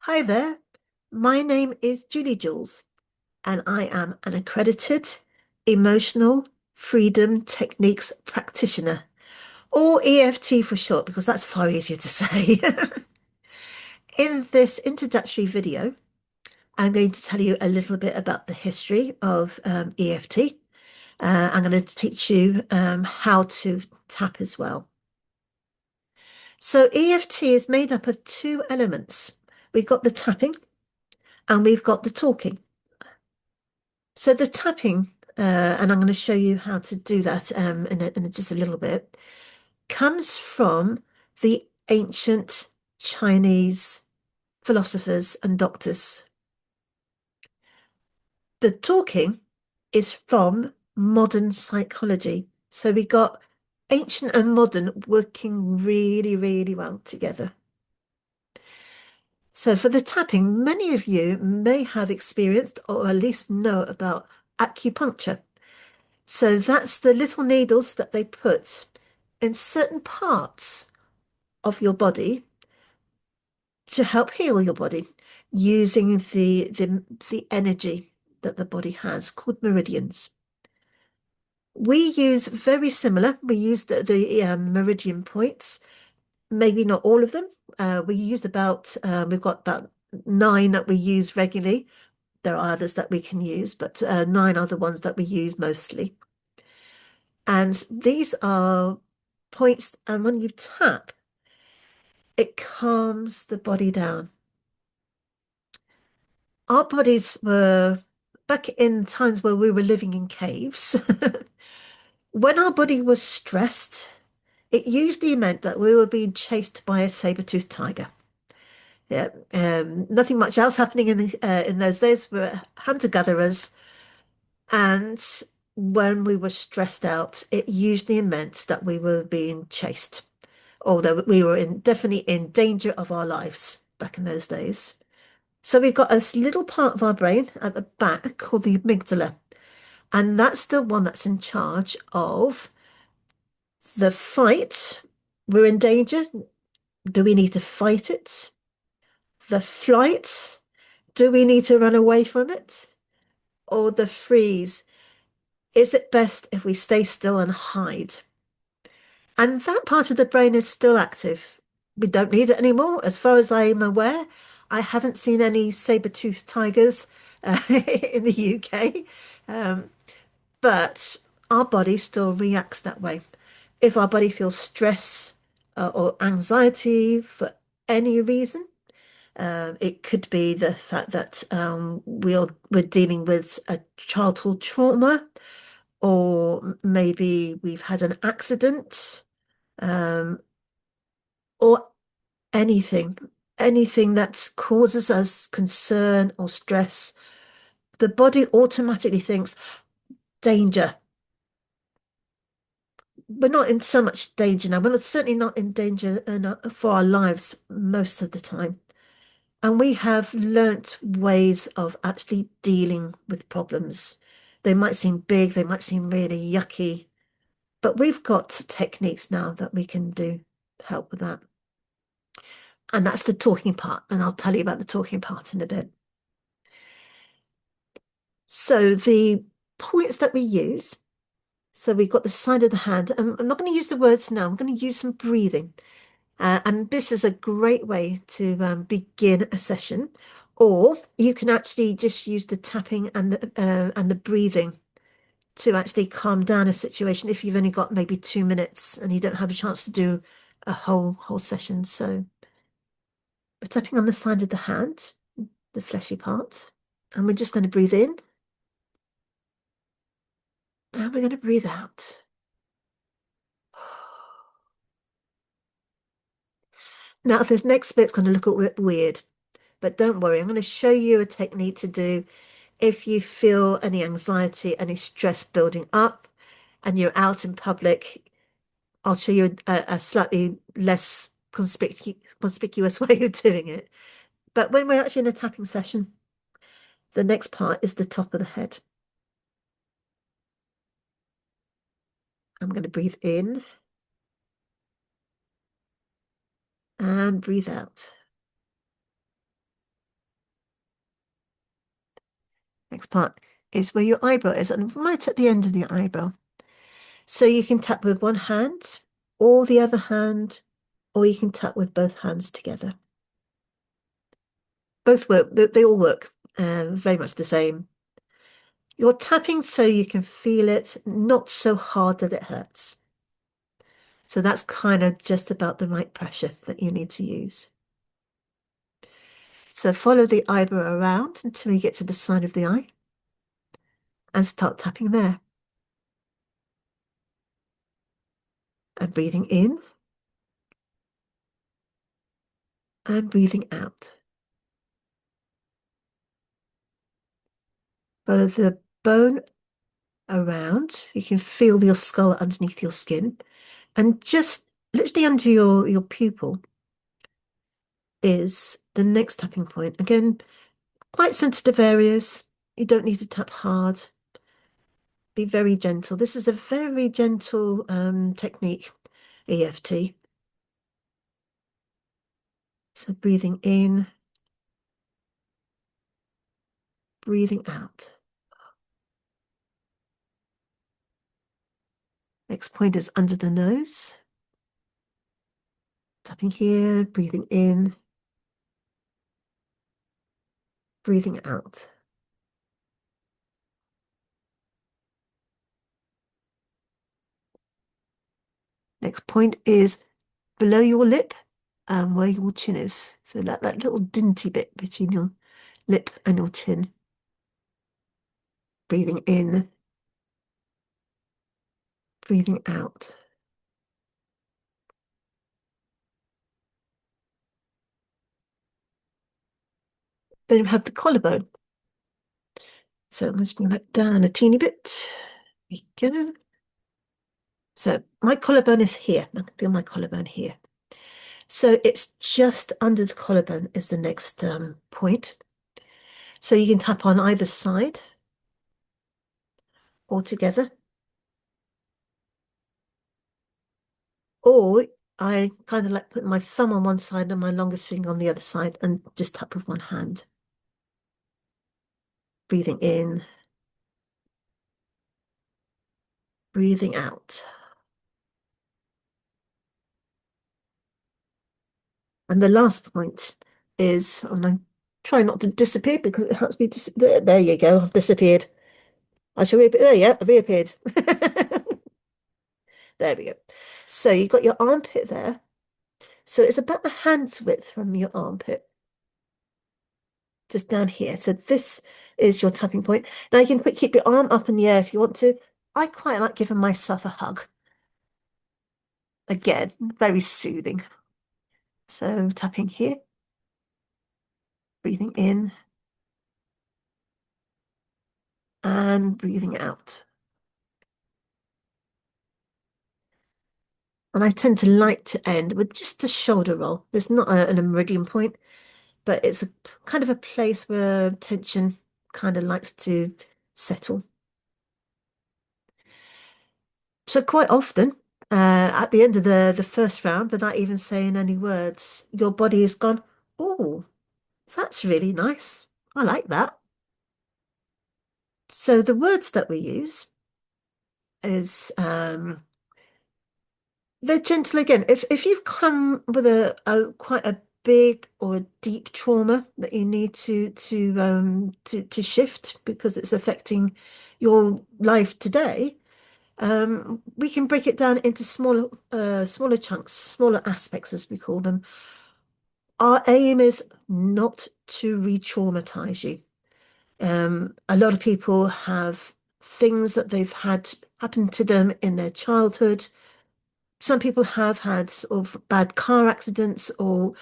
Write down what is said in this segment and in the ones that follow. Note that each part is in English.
Hi there, my name is Jules, and I am an accredited emotional freedom techniques practitioner, or EFT for short, because that's far easier to say. In this introductory video, I'm going to tell you a little bit about the history of EFT. I'm going to teach you how to tap as well. So EFT is made up of two elements. We've got the tapping and we've got the talking. So the tapping, and I'm going to show you how to do that in just a little bit, comes from the ancient Chinese philosophers and doctors. The talking is from modern psychology. So we got ancient and modern working really, really well together. So for the tapping, many of you may have experienced or at least know about acupuncture. So that's the little needles that they put in certain parts of your body to help heal your body using the energy that the body has called meridians. We use very similar. We use the meridian points, maybe not all of them. We use we've got about nine that we use regularly. There are others that we can use, but nine are the ones that we use mostly. And these are points, and when you tap, it calms the body down. Our bodies were, back in times where we were living in caves, when our body was stressed, it usually meant that we were being chased by a saber-toothed tiger. Yeah, nothing much else happening in those days. We were hunter-gatherers, and when we were stressed out, it usually meant that we were being chased, although we were definitely in danger of our lives back in those days. So we've got a little part of our brain at the back called the amygdala, and that's the one that's in charge of the fight. We're in danger. Do we need to fight it? The flight. Do we need to run away from it? Or the freeze. Is it best if we stay still and hide? And that part of the brain is still active. We don't need it anymore. As far as I'm aware, I haven't seen any saber-toothed tigers in the UK. Um, but our body still reacts that way. If our body feels stress or anxiety for any reason, it could be the fact that we're dealing with a childhood trauma, or maybe we've had an accident, um, or anything, anything that causes us concern or stress. The body automatically thinks danger. We're not in so much danger now. We're certainly not in danger for our lives most of the time. And we have learnt ways of actually dealing with problems. They might seem big, they might seem really yucky, but we've got techniques now that we can do help with that. And that's the talking part. And I'll tell you about the talking part in a bit. So the points that we use, so we've got the side of the hand. I'm not going to use the words now. I'm going to use some breathing. And this is a great way to begin a session. Or you can actually just use the tapping and the breathing to actually calm down a situation if you've only got maybe 2 minutes and you don't have a chance to do a whole session. So we're tapping on the side of the hand, the fleshy part, and we're just going to breathe in and we're going to breathe out. Now, this next bit's going to look a bit weird, but don't worry, I'm going to show you a technique to do if you feel any anxiety, any stress building up, and you're out in public. I'll show you a slightly less conspicuous way of doing it. But when we're actually in a tapping session, the next part is the top of the head. I'm going to breathe in and breathe out. Next part is where your eyebrow is, and right at the end of the eyebrow. So you can tap with one hand or the other hand, or you can tap with both hands together. Both work, they all work very much the same. You're tapping so you can feel it, not so hard that it hurts. So that's kind of just about the right pressure that you need to use. So follow the eyebrow around until you get to the side of the eye and start tapping there. And breathing in and breathing out. Follow the bone around. You can feel your skull underneath your skin. And just literally under your pupil is the next tapping point. Again, quite sensitive areas. You don't need to tap hard. Be very gentle. This is a very gentle technique, EFT. So breathing in, breathing out. Next point is under the nose. Tapping here, breathing in, breathing out. Next point is below your lip and where your chin is. So that little dinty bit between your lip and your chin. Breathing in, breathing out. Then you have the collarbone. So let's bring that down a teeny bit. There we go. So my collarbone is here. I can feel my collarbone here. So it's just under the collarbone is the next point. So you can tap on either side or together. Or I kind of like put my thumb on one side and my longest finger on the other side and just tap with one hand. Breathing in, breathing out. And the last point is, and I'm trying not to disappear because it helps me there you go, I've disappeared. I shall reappear. There, yeah, I've reappeared. There we go. So you've got your armpit there. So it's about a hand's width from your armpit, just down here. So this is your tapping point. Now you can keep your arm up in the air if you want to. I quite like giving myself a hug. Again, very soothing. So tapping here, breathing in and breathing out. And I tend to like to end with just a shoulder roll. There's not a meridian point, but it's a kind of a place where tension kind of likes to settle. So quite often, at the end of the first round, without even saying any words, your body has gone, oh, that's really nice. I like that. So the words that we use is they're gentle again. If you've come with a quite a big or a deep trauma that you need to shift because it's affecting your life today, we can break it down into smaller chunks, smaller aspects as we call them. Our aim is not to re-traumatize you. A lot of people have things that they've had happen to them in their childhood. Some people have had sort of bad car accidents or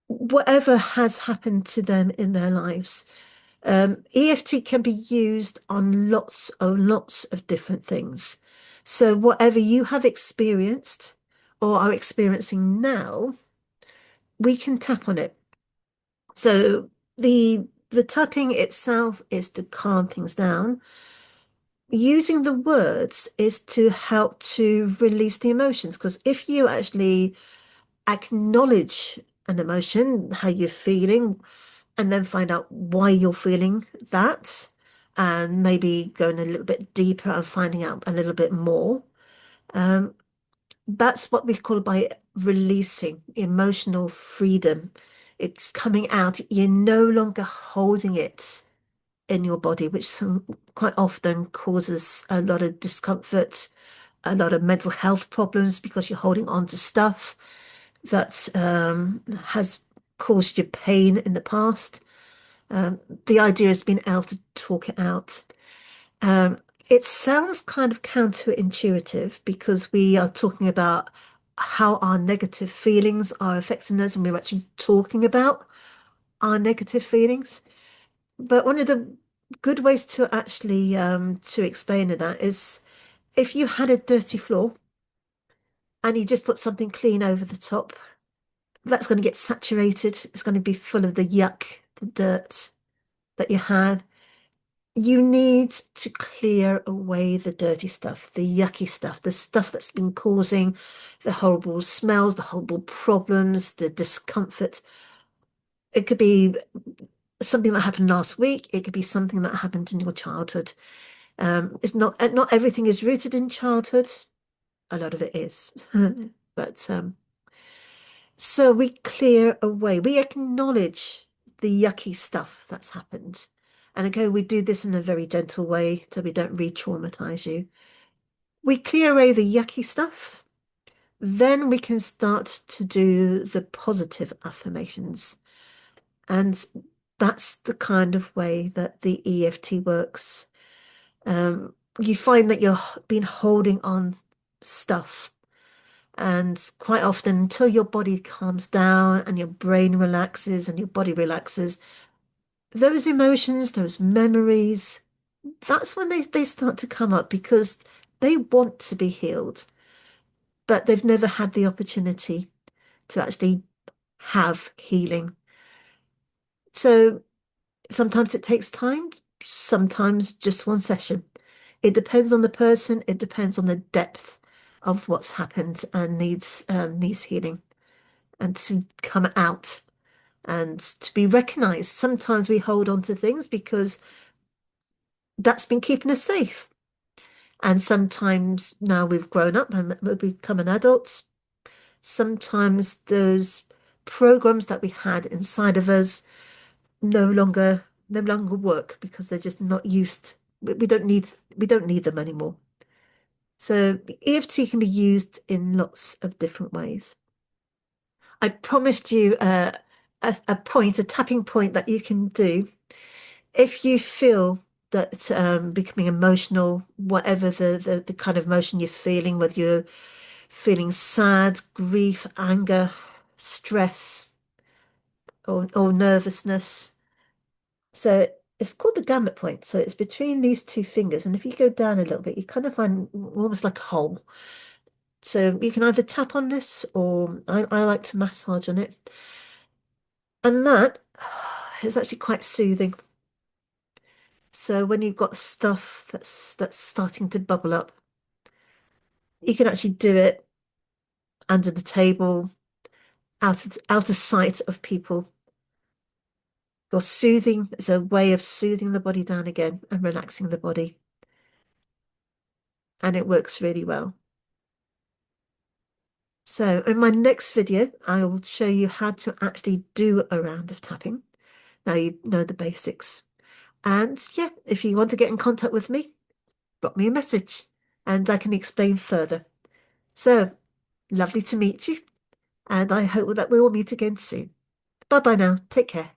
whatever has happened to them in their lives. EFT can be used on lots of different things. So whatever you have experienced or are experiencing now, we can tap on it. So the tapping itself is to calm things down. Using the words is to help to release the emotions. Because if you actually acknowledge an emotion, how you're feeling, and then find out why you're feeling that, and maybe going a little bit deeper and finding out a little bit more. Um, that's what we call by releasing emotional freedom. It's coming out. You're no longer holding it in your body, which quite often causes a lot of discomfort, a lot of mental health problems because you're holding on to stuff that has caused you pain in the past. The idea has been able to talk it out. Um, it sounds kind of counterintuitive because we are talking about how our negative feelings are affecting us, and we're actually talking about our negative feelings. But one of the good ways to actually to explain that is if you had a dirty floor and you just put something clean over the top, that's going to get saturated. It's going to be full of the yuck, the dirt that you had. You need to clear away the dirty stuff, the yucky stuff, the stuff that's been causing the horrible smells, the horrible problems, the discomfort. It could be something that happened last week. It could be something that happened in your childhood. It's not everything is rooted in childhood. A lot of it is, but so we clear away. We acknowledge the yucky stuff that's happened. And again, we do this in a very gentle way so we don't re-traumatize you. We clear away the yucky stuff. Then we can start to do the positive affirmations. And that's the kind of way that the EFT works. You find that you've been holding on stuff. And quite often, until your body calms down and your brain relaxes and your body relaxes, those emotions, those memories, that's when they start to come up because they want to be healed, but they've never had the opportunity to actually have healing. So sometimes it takes time, sometimes just one session. It depends on the person, it depends on the depth of what's happened and needs healing and to come out and to be recognized. Sometimes we hold on to things because that's been keeping us safe. And sometimes now we've grown up and we've become an adult, sometimes those programs that we had inside of us no longer work because they're just not used. We don't need them anymore. So EFT can be used in lots of different ways. I promised you a tapping point that you can do if you feel that becoming emotional, whatever the kind of emotion you're feeling, whether you're feeling sad, grief, anger, stress, or nervousness. So it's called the gamut point. So it's between these two fingers. And if you go down a little bit, you kind of find almost like a hole. So you can either tap on this or I like to massage on it. And that is actually quite soothing. So when you've got stuff that's starting to bubble up, you can actually do it under the table, out of sight of people. You're soothing is a way of soothing the body down again and relaxing the body. And it works really well. So in my next video, I will show you how to actually do a round of tapping. Now you know the basics. And yeah, if you want to get in contact with me, drop me a message and I can explain further. So lovely to meet you. And I hope that we will meet again soon. Bye bye now. Take care.